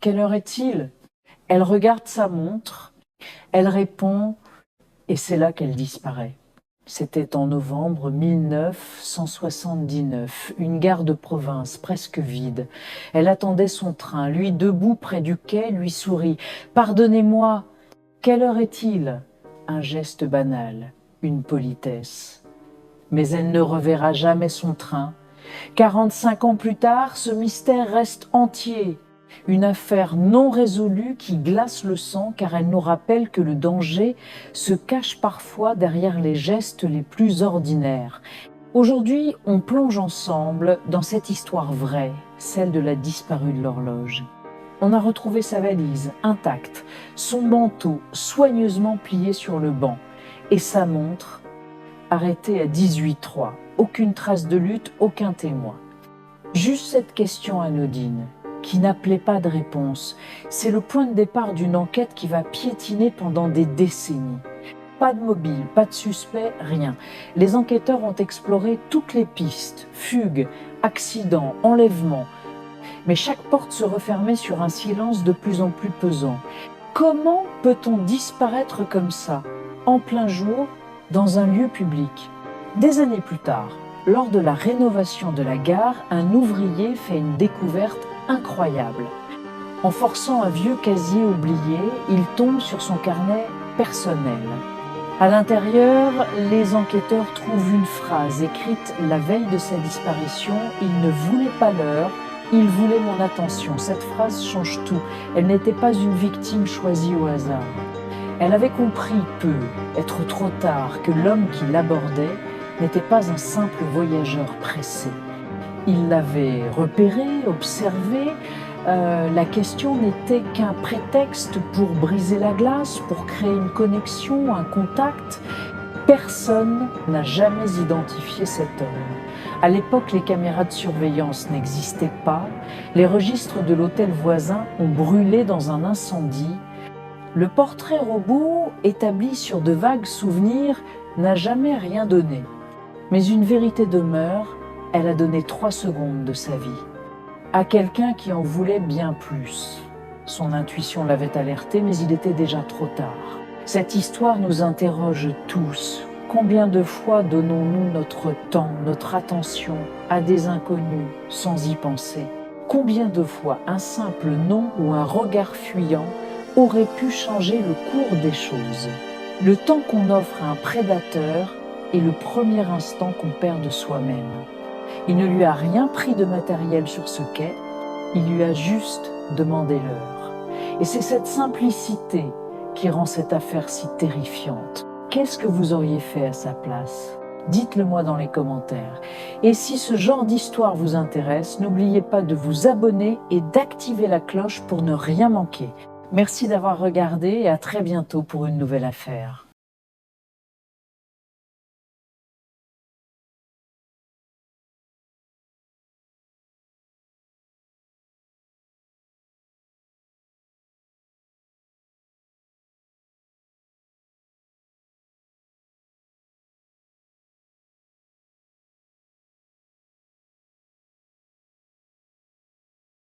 quelle heure est-il? Elle regarde sa montre, elle répond, et c'est là qu'elle disparaît. C'était en novembre 1979, une gare de province presque vide. Elle attendait son train, lui debout près du quai, lui sourit. « Pardonnez-moi, quelle heure est-il » Un geste banal, une politesse. Mais elle ne reverra jamais son train. 45 ans plus tard, ce mystère reste entier. Une affaire non résolue qui glace le sang car elle nous rappelle que le danger se cache parfois derrière les gestes les plus ordinaires. Aujourd'hui, on plonge ensemble dans cette histoire vraie, celle de la disparue de l'horloge. On a retrouvé sa valise intacte, son manteau soigneusement plié sur le banc et sa montre arrêtée à 18h03. Aucune trace de lutte, aucun témoin. Juste cette question anodine, qui n'appelait pas de réponse, c'est le point de départ d'une enquête qui va piétiner pendant des décennies. Pas de mobile, pas de suspect, rien. Les enquêteurs ont exploré toutes les pistes, fugues, accidents, enlèvements. Mais chaque porte se refermait sur un silence de plus en plus pesant. Comment peut-on disparaître comme ça, en plein jour, dans un lieu public? Des années plus tard, lors de la rénovation de la gare, un ouvrier fait une découverte incroyable. En forçant un vieux casier oublié, il tombe sur son carnet personnel. À l'intérieur, les enquêteurs trouvent une phrase écrite la veille de sa disparition. « Il ne voulait pas l'heure, il voulait mon attention ». Cette phrase change tout. Elle n'était pas une victime choisie au hasard. Elle avait compris peu, être trop tard, que l'homme qui l'abordait n'était pas un simple voyageur pressé. Il l'avait repéré, observé. La question n'était qu'un prétexte pour briser la glace, pour créer une connexion, un contact. Personne n'a jamais identifié cet homme. À l'époque, les caméras de surveillance n'existaient pas. Les registres de l'hôtel voisin ont brûlé dans un incendie. Le portrait robot, établi sur de vagues souvenirs, n'a jamais rien donné. Mais une vérité demeure, elle a donné 3 secondes de sa vie à quelqu'un qui en voulait bien plus. Son intuition l'avait alerté, mais il était déjà trop tard. Cette histoire nous interroge tous. Combien de fois donnons-nous notre temps, notre attention à des inconnus sans y penser? Combien de fois un simple nom ou un regard fuyant aurait pu changer le cours des choses? Le temps qu'on offre à un prédateur est le premier instant qu'on perd de soi-même. Il ne lui a rien pris de matériel sur ce quai, il lui a juste demandé l'heure. Et c'est cette simplicité qui rend cette affaire si terrifiante. Qu'est-ce que vous auriez fait à sa place? Dites-le moi dans les commentaires. Et si ce genre d'histoire vous intéresse, n'oubliez pas de vous abonner et d'activer la cloche pour ne rien manquer. Merci d'avoir regardé et à très bientôt pour une nouvelle affaire.